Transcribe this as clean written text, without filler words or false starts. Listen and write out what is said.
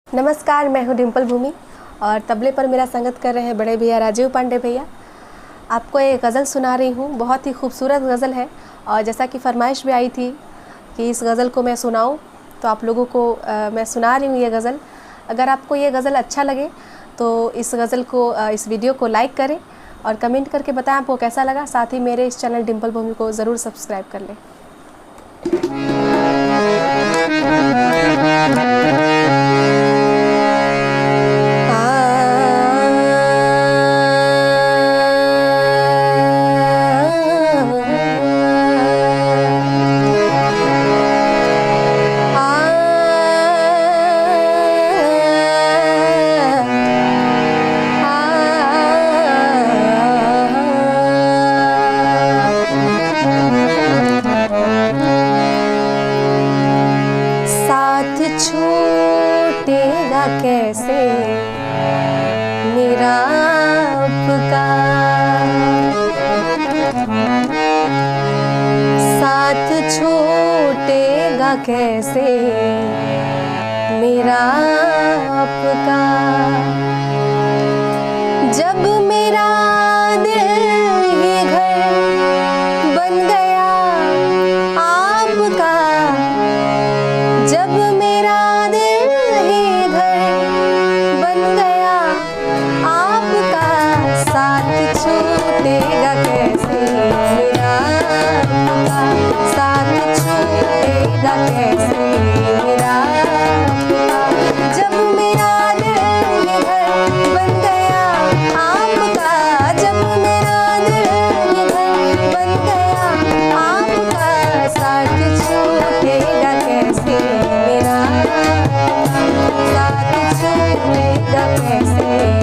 नमस्कार, मैं हूँ डिम्पल भूमि और तबले पर मेरा संगत कर रहे हैं बड़े भैया राजीव पांडे भैया। आपको एक गज़ल सुना रही हूँ, बहुत ही खूबसूरत गज़ल है और जैसा कि फरमाइश भी आई थी कि इस गज़ल को मैं सुनाऊँ, तो आप लोगों को मैं सुना रही हूँ ये गज़ल। अगर आपको ये गज़ल अच्छा लगे तो इस गज़ल को इस वीडियो को लाइक करें और कमेंट करके बताएं आपको कैसा लगा। साथ ही मेरे इस चैनल डिम्पल भूमि को ज़रूर सब्सक्राइब कर लें। छूटेगा कैसे मेरा आपका साथ, छूटेगा कैसे मेरा आपका। जब मेरा दिल ये घर बन गया आपका, जब मेरा छूटेगा कैसे मेरा आपका, साथ छूटेगा कैसे मेरा आपका। जब मेरा दिल ये घर बन गया आपका, जब मेरा दिल ये घर बन गया आपका, साथ छूटेगा कैसे मेरा आपका, साथ छूटेगा कैसे